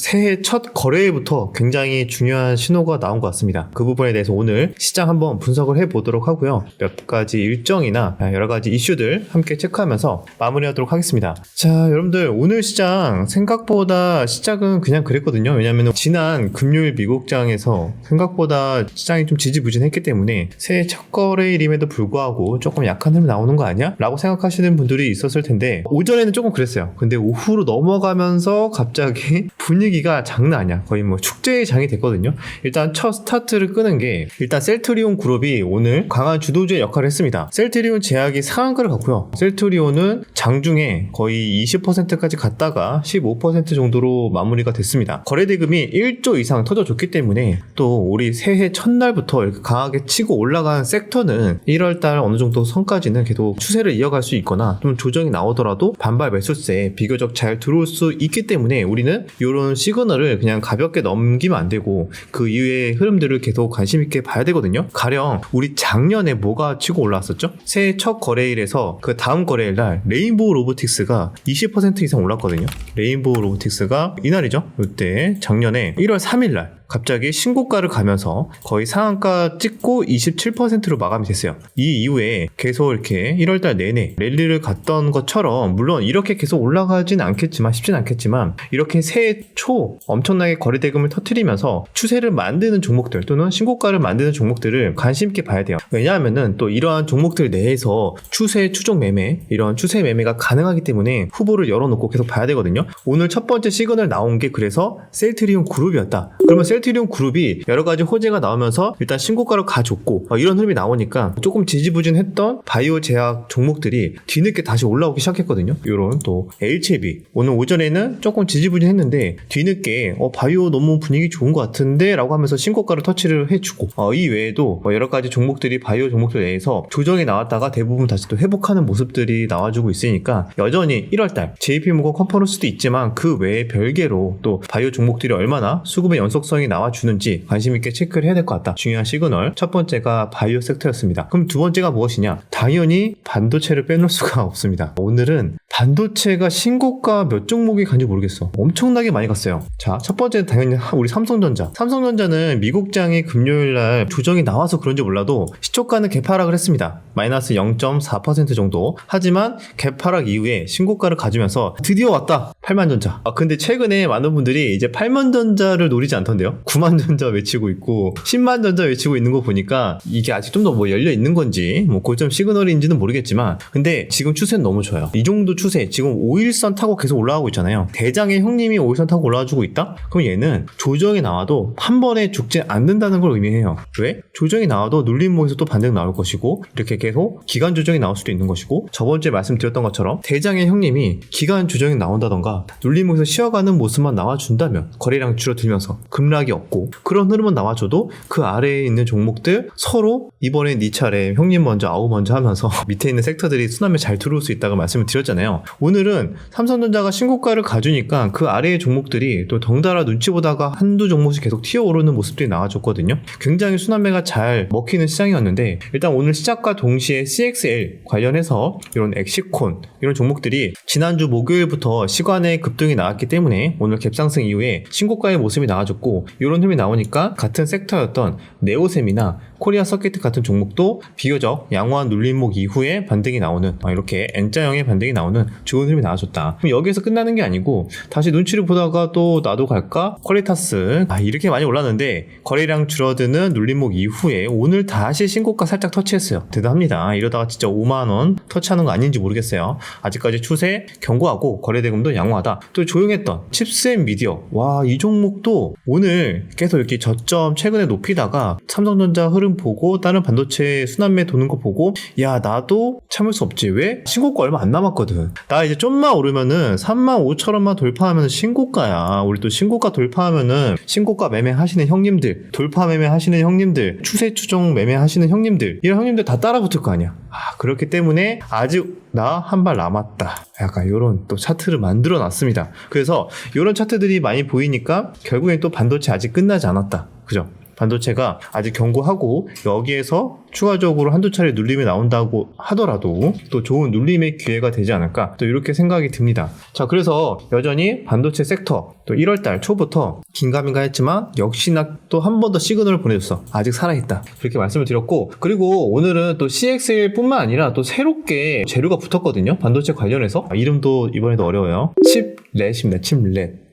새해 첫 거래일부터 굉장히 중요한 신호가 나온 것 같습니다. 그 부분에 대해서 오늘 시장 한번 분석을 해보도록 하고요. 몇 가지 일정이나 여러 가지 이슈들 함께 체크하면서 마무리하도록 하겠습니다. 자, 여러분들 오늘 시장 생각보다 시작은 그냥 그랬거든요. 왜냐하면 지난 금요일 미국장에서 생각보다 시장이 좀 지지부진했기 때문에 새해 첫 거래일임에도 불구하고 조금 약한 흐름 나오는 거 아니야? 라고 생각하시는 분들이 있었을 텐데 오전에는 조금 그랬어요. 근데 오후로 넘어가면서 갑자기 분위기가 장난 아니야. 거의 뭐 축제의 장이 됐거든요. 일단 첫 스타트를 끄는 게 일단 셀트리온 그룹이 오늘 강한 주도주의 역할을 했습니다. 셀트리온 제약이 상한가를 갔고요. 셀트리온은 장중에 거의 20%까지 갔다가 15% 정도로 마무리가 됐습니다. 거래대금이 1조 이상 터져줬기 때문에 또 우리 새해 첫날부터 이렇게 강하게 치고 올라간 섹터는 1월달 어느 정도 선까지는 계속 추세를 이어갈 수 있거나 좀 조정이 나오더라도 반발 매수세에 비교적 잘 들어올 수 있기 때문에 우리는 이런 시그널을 그냥 가볍게 넘기면 안 되고 그 이후의 흐름들을 계속 관심 있게 봐야 되거든요. 가령 우리 작년에 뭐가 치고 올라왔었죠? 새해 첫 거래일에서 그 다음 거래일날 레인보우 로보틱스가 20% 이상 올랐거든요. 레인보우 로보틱스가 이날이죠. 이때 작년에 1월 3일날 갑자기 신고가를 가면서 거의 상한가 찍고 27%로 마감이 됐어요. 이 이후에 계속 이렇게 1월달 내내 랠리를 갔던 것처럼 물론 이렇게 계속 올라가진 않겠지만 쉽진 않겠지만 이렇게 새해 초 엄청나게 거래대금을 터뜨리면서 추세를 만드는 종목들 또는 신고가를 만드는 종목들을 관심 있게 봐야 돼요. 왜냐하면은 또 이러한 종목들 내에서 추세 추종 매매 이런 추세 매매가 가능하기 때문에 후보를 열어놓고 계속 봐야 되거든요. 오늘 첫 번째 시그널 나온 게 그래서 셀트리온 그룹이었다. 그러면 셀트리온 그룹이 여러 가지 호재가 나오면서 일단 신고가를 가줬고 이런 흐름이 나오니까 조금 지지부진했던 바이오 제약 종목들이 뒤늦게 다시 올라오기 시작했거든요. 이런 또 HLB 오늘 오전에는 조금 지지부진했는데 뒤늦게 바이오 너무 분위기 좋은 것 같은데 라고 하면서 신고가를 터치를 해주고 이 외에도 여러 가지 종목들이 바이오 종목들 내에서 조정이 나왔다가 대부분 다시 또 회복하는 모습들이 나와주고 있으니까 여전히 1월달 JP모건 컨퍼런스도 있지만 그 외에 별개로 또 바이오 종목들이 얼마나 수급의 연속성이 나와주는지 관심있게 체크를 해야 될 것 같다. 중요한 시그널 첫 번째가 바이오 섹터였습니다. 그럼 두 번째가 무엇이냐? 당연히 반도체를 빼놓을 수가 없습니다. 오늘은 반도체가 신고가 몇 종목이 간지 모르겠어. 엄청나게 많이 갔어요. 자, 첫 번째는 당연히 우리 삼성전자. 삼성전자는 미국장이 금요일날 조정이 나와서 그런지 몰라도 시초가는 개파락을 했습니다. 마이너스 0.4% 정도. 하지만 개파락 이후에 신고가를 가지면서 드디어 왔다. 8만전자. 근데 최근에 많은 분들이 이제 8만전자를 노리지 않던데요. 9만전자 외치고 있고 10만전자 외치고 있는 거 보니까 이게 아직 좀 더 뭐 열려 있는 건지 뭐 고점 시그널인지는 모르겠지만 근데 지금 추세는 너무 좋아요. 이 정도 추세 지금 5일선 타고 계속 올라가고 있잖아요. 대장의 형님이 5일선 타고 올라와주고 있다? 그럼 얘는 조정이 나와도 한 번에 죽지 않는다는 걸 의미해요. 왜? 조정이 나와도 눌림목에서 또 반등 나올 것이고 이렇게 계속 기간 조정이 나올 수도 있는 것이고 저번주에 말씀드렸던 것처럼 대장의 형님이 기간 조정이 나온다던가 눌림목에서 쉬어가는 모습만 나와준다면 거래량 줄어들면서 급락이 없고 그런 흐름은 나와줘도 그 아래에 있는 종목들 서로 이번엔 네 차례 형님 먼저 아우 먼저 하면서 밑에 있는 섹터들이 순환에 잘 들어올 수 있다고 말씀을 드렸잖아요. 오늘은 삼성전자가 신고가를 가주니까 그 아래의 종목들이 또 덩달아 눈치 보다가 한두 종목씩 계속 튀어오르는 모습들이 나와줬거든요. 굉장히 순환매가 잘 먹히는 시장이었는데 일단 오늘 시작과 동시에 CXL 관련해서 이런 엑시콘 이런 종목들이 지난주 목요일부터 시간의 급등이 나왔기 때문에 오늘 갭상승 이후에 신고가의 모습이 나와줬고 이런 흐름이 나오니까 같은 섹터였던 네오셈이나 코리아 서킷 같은 종목도 비교적 양호한 눌림목 이후에 반등이 나오는 이렇게 N자형의 반등이 나오는 좋은 흐름이 나와줬다. 그럼 여기에서 끝나는 게 아니고 다시 눈치를 보다가 또 나도 갈까? 퀄리타스 이렇게 많이 올랐는데 거래량 줄어드는 눌림목 이후에 오늘 다시 신고가 살짝 터치했어요. 대단합니다. 이러다가 진짜 5만원 터치하는 거 아닌지 모르겠어요. 아직까지 추세 견고하고 거래대금도 양호하다. 또 조용했던 칩스앤미디어 이 종목도 오늘 계속 이렇게 저점 최근에 높이다가 삼성전자 흐름 보고 다른 반도체 순환매 도는 거 보고 야 나도 참을 수 없지. 왜? 신고가 얼마 안 남았거든. 나 이제 좀만 오르면은 35,000원만 돌파하면 신고가야. 우리 또 신고가 돌파하면은 신고가 매매 하시는 형님들, 돌파 매매 하시는 형님들, 추세 추종 매매 하시는 형님들 이런 형님들 다 따라 붙을 거 아니야. 그렇기 때문에 아직 나 한 발 남았다. 약간 이런 또 차트를 만들어 놨습니다. 그래서 이런 차트들이 많이 보이니까 결국엔 또 반도체 아직 끝나지 않았다. 그죠? 반도체가 아직 견고하고 여기에서 추가적으로 한두 차례 눌림이 나온다고 하더라도 또 좋은 눌림의 기회가 되지 않을까 또 이렇게 생각이 듭니다. 자, 그래서 여전히 반도체 섹터 또 1월달 초부터 긴가민가 했지만 역시나 또 한 번 더 시그널을 보내줬어. 아직 살아있다. 그렇게 말씀을 드렸고, 그리고 오늘은 또 CXL 뿐만 아니라 또 새롭게 재료가 붙었거든요. 반도체 관련해서. 이름도 이번에도 어려워요. 칩렛입니다. 칩렛.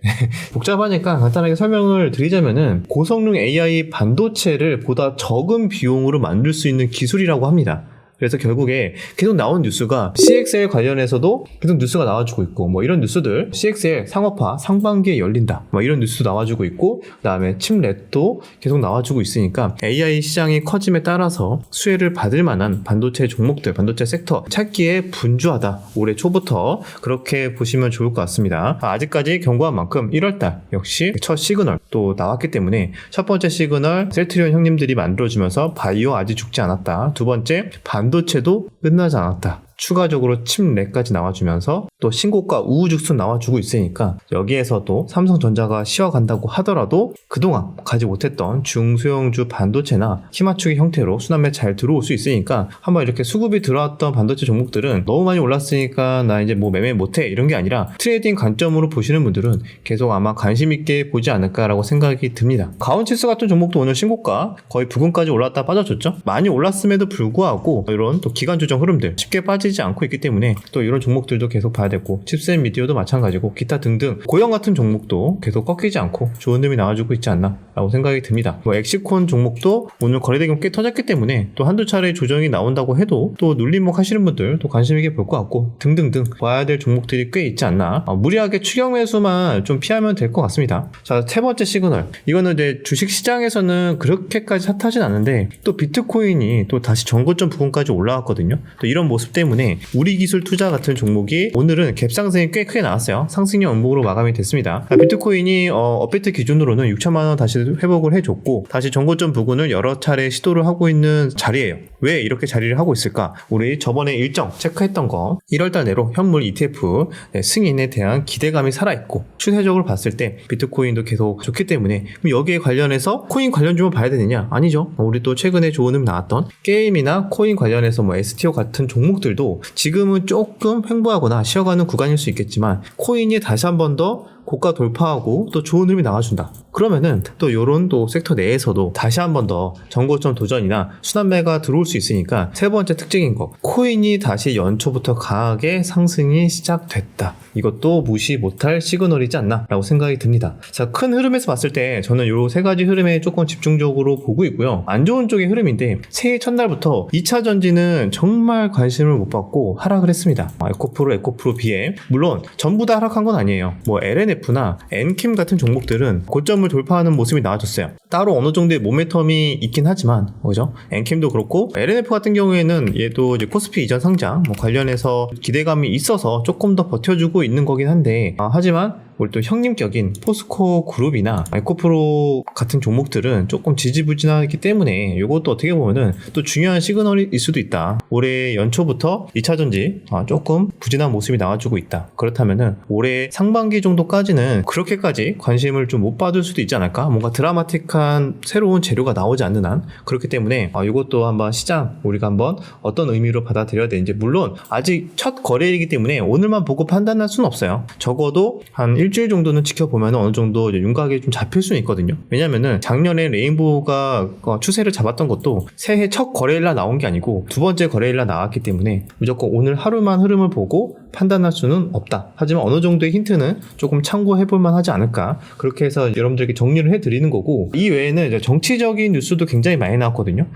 복잡하니까 간단하게 설명을 드리자면은 고성능 AI 반도체를 보다 적은 비용으로 만들 수 있는 기술이라고 합니다. 그래서 결국에 계속 나온 뉴스가 CXL 관련해서도 계속 뉴스가 나와주고 있고, 뭐 이런 뉴스들, CXL 상업화 상반기에 열린다, 뭐 이런 뉴스도 나와주고 있고, 그 다음에 칩렛도 계속 나와주고 있으니까 AI 시장이 커짐에 따라서 수혜를 받을 만한 반도체 종목들, 반도체 섹터 찾기에 분주하다. 올해 초부터 그렇게 보시면 좋을 것 같습니다. 아직까지 경고한 만큼 1월달 역시 첫 시그널 또 나왔기 때문에 첫 번째 시그널 셀트리온 형님들이 만들어주면서 바이오 아직 죽지 않았다. 두 번째 반도체도 끝나지 않았다. 추가적으로 칩렛까지 나와주면서 또 신고가 우후죽순 나와주고 있으니까 여기에서도 삼성전자가 쉬어간다고 하더라도 그동안 가지 못했던 중소형주 반도체나 키맞추기 형태로 순환매 잘 들어올 수 있으니까 한번 이렇게 수급이 들어왔던 반도체 종목들은 너무 많이 올랐으니까 나 이제 뭐 매매 못해 이런 게 아니라 트레이딩 관점으로 보시는 분들은 계속 아마 관심 있게 보지 않을까라고 생각이 듭니다. 가온치스 같은 종목도 오늘 신고가 거의 부근까지 올랐다 빠져줬죠. 많이 올랐음에도 불구하고 이런 또 기간 조정 흐름들 쉽게 빠지지 않고 있기 때문에 또 이런 종목들도 계속 봐야 되고, 칩셋 미디어도 마찬가지고 기타 등등 고형 같은 종목도 계속 꺾이지 않고 좋은 흐름이 나와주고 있지 않나 라고 생각이 듭니다. 뭐 엑시콘 종목도 오늘 거래대금 꽤 터졌기 때문에 또 한두 차례 조정이 나온다고 해도 또 눌림목 하시는 분들 또 관심 있게 볼 것 같고, 등등등 봐야 될 종목들이 꽤 있지 않나. 무리하게 추격 매수만 좀 피하면 될 것 같습니다. 자, 세 번째 시그널, 이거는 이제 주식시장에서는 그렇게까지 핫하진 않은데 또 비트코인이 또 다시 전고점 부근까지 올라왔거든요. 또 이런 모습 때문에 우리기술 투자 같은 종목이 오늘은 갭 상승이 꽤 크게 나왔어요. 상승률 원목으로 마감이 됐습니다. 비트코인이 업데이트 기준으로는 6천만 원 다시 회복을 해줬고, 다시 전고점 부근을 여러 차례 시도를 하고 있는 자리예요. 왜 이렇게 자리를 하고 있을까? 우리 저번에 일정 체크했던 거 1월달 내로 현물 ETF 승인에 대한 기대감이 살아있고, 추세적으로 봤을 때 비트코인도 계속 좋기 때문에 그럼 여기에 관련해서 코인 관련주만 봐야 되느냐? 아니죠. 우리 또 최근에 좋은 흐름 나왔던 게임이나 코인 관련해서 뭐 STO 같은 종목들도 지금은 조금 횡보하거나 쉬어가는 구간일 수 있겠지만 코인이 다시 한 번 더 고가 돌파하고 또 좋은 흐름이 나와준다. 그러면은 또 요런 또 섹터 내에서도 다시 한 번 더 전고점 도전이나 순환매가 들어올 수 있으니까 세 번째 특징인 거, 코인이 다시 연초부터 강하게 상승이 시작됐다. 이것도 무시 못할 시그널이지 않나 라고 생각이 듭니다. 자, 큰 흐름에서 봤을 때 저는 요 세 가지 흐름에 조금 집중적으로 보고 있고요. 안 좋은 쪽의 흐름인데 새해 첫날부터 2차 전지는 정말 관심을 못 받고 하락을 했습니다. 에코프로, BM 물론 전부 다 하락한 건 아니에요. 뭐 LNF나 엔캠 같은 종목들은 고점을 돌파하는 모습이 나와줬어요. 따로 어느 정도의 모멘텀이 있긴 하지만, 그죠? 엔캠도 그렇고 LNF 같은 경우에는 얘도 이제 코스피 이전 상장 관련해서 기대감이 있어서 조금 더 버텨주고 있는 거긴 한데, 하지만 우리 또 형님격인 포스코 그룹이나 에코프로 같은 종목들은 조금 지지부진하기 때문에 이것도 어떻게 보면은 또 중요한 시그널일 수도 있다. 올해 연초부터 2차전지 조금 부진한 모습이 나와주고 있다. 그렇다면은 올해 상반기 정도까지는 그렇게까지 관심을 좀 못 받을 수도 있지 않을까? 뭔가 드라마틱한 새로운 재료가 나오지 않는 한. 그렇기 때문에 이것도 한번 시장 우리가 한번 어떤 의미로 받아들여야 되는지, 물론 아직 첫 거래이기 때문에 오늘만 보고 판단할 수는 없어요. 적어도 한 일주일 정도는 지켜보면 어느 정도 윤곽이 좀 잡힐 수는 있거든요. 왜냐면은 작년에 레인보우가 추세를 잡았던 것도 새해 첫 거래일날 나온 게 아니고 두 번째 거래일날 나왔기 때문에 무조건 오늘 하루만 흐름을 보고 판단할 수는 없다. 하지만 어느 정도의 힌트는 조금 참고해볼 만하지 않을까. 그렇게 해서 여러분들에게 정리를 해드리는 거고, 이 외에는 이제 정치적인 뉴스도 굉장히 많이 나왔거든요.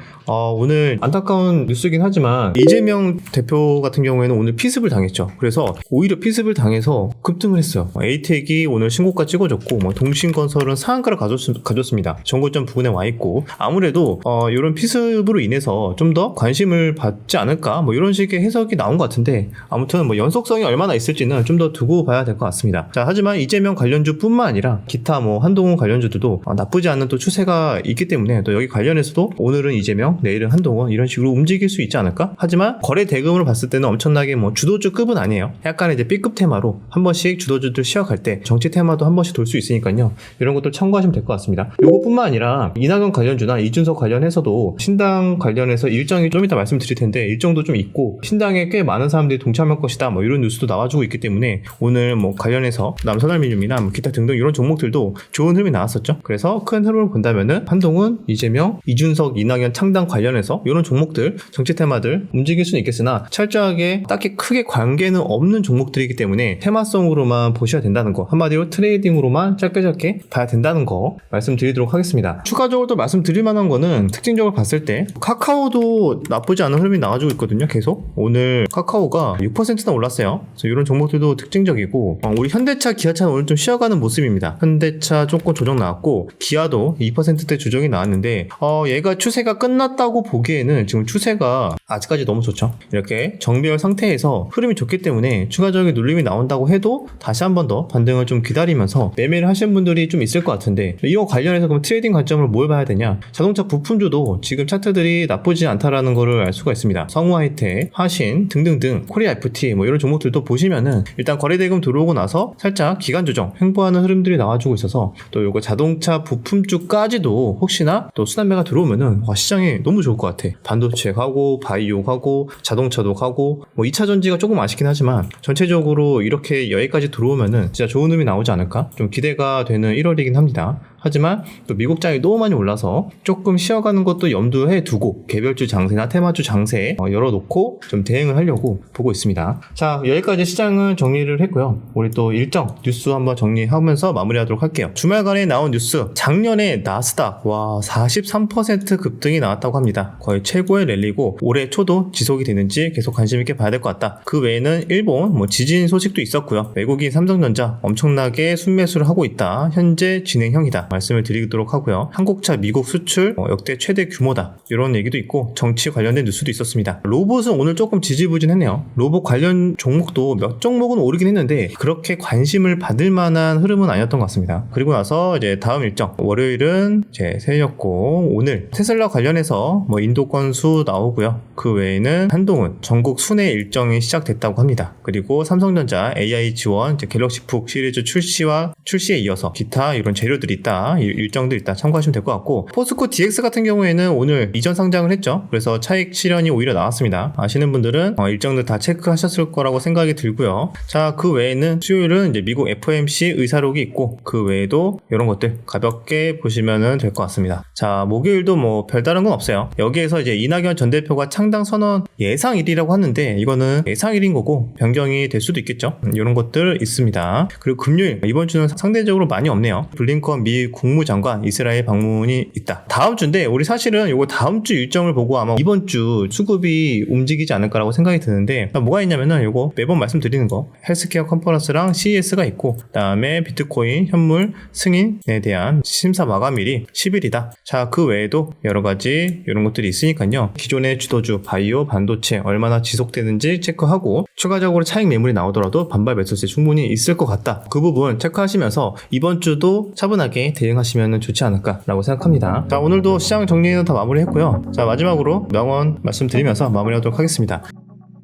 오늘 안타까운 뉴스긴 하지만 이재명 대표 같은 경우에는 오늘 피습을 당했죠. 그래서 오히려 피습을 당해서 급등을 했어요. 에이텍이 오늘 신고가 찍어줬고, 동신건설은 상한가를 가졌습니다. 전고점 부근에 와 있고, 아무래도 이런 피습으로 인해서 좀 더 관심을 받지 않을까, 이런 식의 해석이 나온 것 같은데, 아무튼 연속 지속성이 얼마나 있을지는 좀 더 두고 봐야 될 것 같습니다. 자, 하지만 이재명 관련주뿐만 아니라 기타 한동훈 관련주들도 나쁘지 않은 또 추세가 있기 때문에 또 여기 관련해서도 오늘은 이재명, 내일은 한동훈 이런 식으로 움직일 수 있지 않을까? 하지만 거래 대금으로 봤을 때는 엄청나게 주도주급은 아니에요. 약간의 이제 B급 테마로 한 번씩 주도주들 시작할 때 정치 테마도 한 번씩 돌 수 있으니까요. 이런 것들 참고하시면 될 것 같습니다. 요것뿐만 아니라 이낙연 관련주나 이준석 관련해서도 신당 관련해서 일정이 좀 이따 말씀드릴 텐데 일정도 좀 있고 신당에 꽤 많은 사람들이 동참할 것이다 이런 뉴스도 나와주고 있기 때문에 오늘 관련해서 남선알미늄이나 기타 등등 이런 종목들도 좋은 흐름이 나왔었죠. 그래서 큰 흐름을 본다면은 한동훈, 이재명, 이준석, 이낙연 창당 관련해서 이런 종목들 정치 테마들 움직일 수는 있겠으나 철저하게 딱히 크게 관계는 없는 종목들이기 때문에 테마성으로만 보셔야 된다는 거, 한마디로 트레이딩으로만 짧게 봐야 된다는 거 말씀드리도록 하겠습니다. 추가적으로 또 말씀드릴 만한 거는 특징적으로 봤을 때 카카오도 나쁘지 않은 흐름이 나와주고 있거든요. 계속 오늘 카카오가 6%나 올랐어요. 그래서 이런 종목들도 특징적이고 우리 현대차, 기아차는 오늘 좀 쉬어가는 모습입니다. 현대차 조금 조정 나왔고 기아도 2%대 조정이 나왔는데 얘가 추세가 끝났다고 보기에는 지금 추세가 아직까지 너무 좋죠. 이렇게 정비열 상태에서 흐름이 좋기 때문에 추가적인 눌림이 나온다고 해도 다시 한 번 더 반등을 좀 기다리면서 매매를 하시는 분들이 좀 있을 것 같은데 이거 관련해서 그럼 트레이딩 관점을 뭘 봐야 되냐? 자동차 부품주도 지금 차트들이 나쁘지 않다라는 거를 알 수가 있습니다. 성우하이텍, 하신 등등등 코리아 FT 이런 종목들도 보시면은 일단 거래대금 들어오고 나서 살짝 기간 조정 횡보하는 흐름들이 나와주고 있어서 또 요거 자동차 부품주까지도 혹시나 또 순환매가 들어오면은 시장이 너무 좋을 것 같아. 반도체 가고 바이오 가고 자동차도 가고 2차 전지가 조금 아쉽긴 하지만 전체적으로 이렇게 여기까지 들어오면은 진짜 좋은 흐름이 나오지 않을까? 좀 기대가 되는 1월이긴 합니다. 하지만 또 미국장이 너무 많이 올라서 조금 쉬어가는 것도 염두에 두고 개별주 장세나 테마주 장세 열어놓고 좀 대응을 하려고 보고 있습니다. 자, 여기까지 시장을 정리를 했고요. 우리 또 일정 뉴스 한번 정리하면서 마무리하도록 할게요. 주말간에 나온 뉴스, 작년에 나스닥 43% 급등이 나왔다고 합니다. 거의 최고의 랠리고 올해 초도 지속이 되는지 계속 관심 있게 봐야 될 것 같다. 그 외에는 일본 지진 소식도 있었고요. 외국인 삼성전자 엄청나게 순매수를 하고 있다. 현재 진행형이다. 말씀을 드리도록 하고요. 한국차 미국 수출 역대 최대 규모다. 이런 얘기도 있고 정치 관련된 뉴스도 있었습니다. 로봇은 오늘 조금 지지부진했네요. 로봇 관련 종목도 몇 종목은 오르긴 했는데 그렇게 관심을 받을 만한 흐름은 아니었던 것 같습니다. 그리고 나서 이제 다음 일정 월요일은 이제 새해였고 오늘 테슬라 관련해서 인도 건수 나오고요. 그 외에는 한동훈 전국 순회 일정이 시작됐다고 합니다. 그리고 삼성전자 AI 지원 이제 갤럭시 북 시리즈 출시에 이어서 기타 이런 재료들이 있다. 일정도 있다. 참고하시면 될 것 같고 포스코 DX 같은 경우에는 오늘 이전 상장을 했죠. 그래서 차익 실현이 오히려 나왔습니다. 아시는 분들은 일정들 다 체크하셨을 거라고 생각이 들고요. 자, 그 외에는 수요일은 이제 미국 FOMC 의사록이 있고 그 외에도 이런 것들 가볍게 보시면 될 것 같습니다. 자, 목요일도 별다른 건 없어요. 여기에서 이제 이낙연 전 대표가 창당 선언 예상일이라고 하는데 이거는 예상일인 거고 변경이 될 수도 있겠죠. 이런 것들 있습니다. 그리고 금요일 이번 주는 상대적으로 많이 없네요. 블링컨 미 국무장관 이스라엘 방문이 있다. 다음 주인데 우리 사실은 이거 다음 주 일정을 보고 아마 이번 주 수급이 움직이지 않을까라고 생각이 드는데 뭐가 있냐면은 이거 매번 말씀드리는 거 헬스케어 컨퍼런스랑 CES가 있고 그다음에 비트코인 현물 승인에 대한 심사 마감일이 10일이다. 자, 그 외에도 여러 가지 이런 것들이 있으니까요. 기존의 주도주 바이오 반도체 얼마나 지속되는지 체크하고 추가적으로 차익 매물이 나오더라도 반발 매수세 충분히 있을 것 같다. 그 부분 체크하시면서 이번 주도 차분하게 대응하시면 좋지 않을까라고 생각합니다. 자, 오늘도 시장 정리는 다 마무리했고요. 자, 마지막으로 명언 말씀드리면서 마무리하도록 하겠습니다.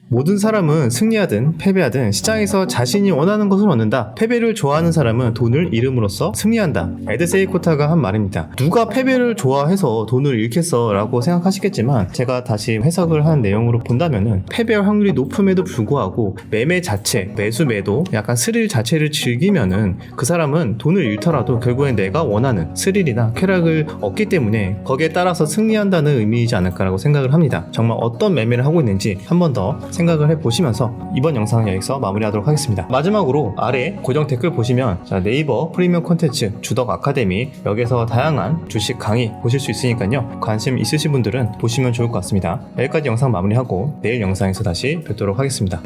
모든 사람은 승리하든 패배하든 시장에서 자신이 원하는 것을 얻는다. 패배를 좋아하는 사람은 돈을 잃음으로써 승리한다. 에드 세이코타가 한 말입니다. 누가 패배를 좋아해서 돈을 잃겠어 라고 생각하시겠지만 제가 다시 해석을 한 내용으로 본다면은 패배할 확률이 높음에도 불구하고 매매 자체, 매수 매도 약간 스릴 자체를 즐기면은 그 사람은 돈을 잃더라도 결국엔 내가 원하는 스릴이나 쾌락을 얻기 때문에 거기에 따라서 승리한다는 의미이지 않을까라고 생각을 합니다. 정말 어떤 매매를 하고 있는지 한 번 더 생각을 해보시면서 이번 영상은 여기서 마무리하도록 하겠습니다. 마지막으로 아래 고정 댓글 보시면 네이버 프리미엄 콘텐츠 주덕 아카데미 여기서 다양한 주식 강의 보실 수 있으니까요. 관심 있으신 분들은 보시면 좋을 것 같습니다. 여기까지 영상 마무리하고 내일 영상에서 다시 뵙도록 하겠습니다.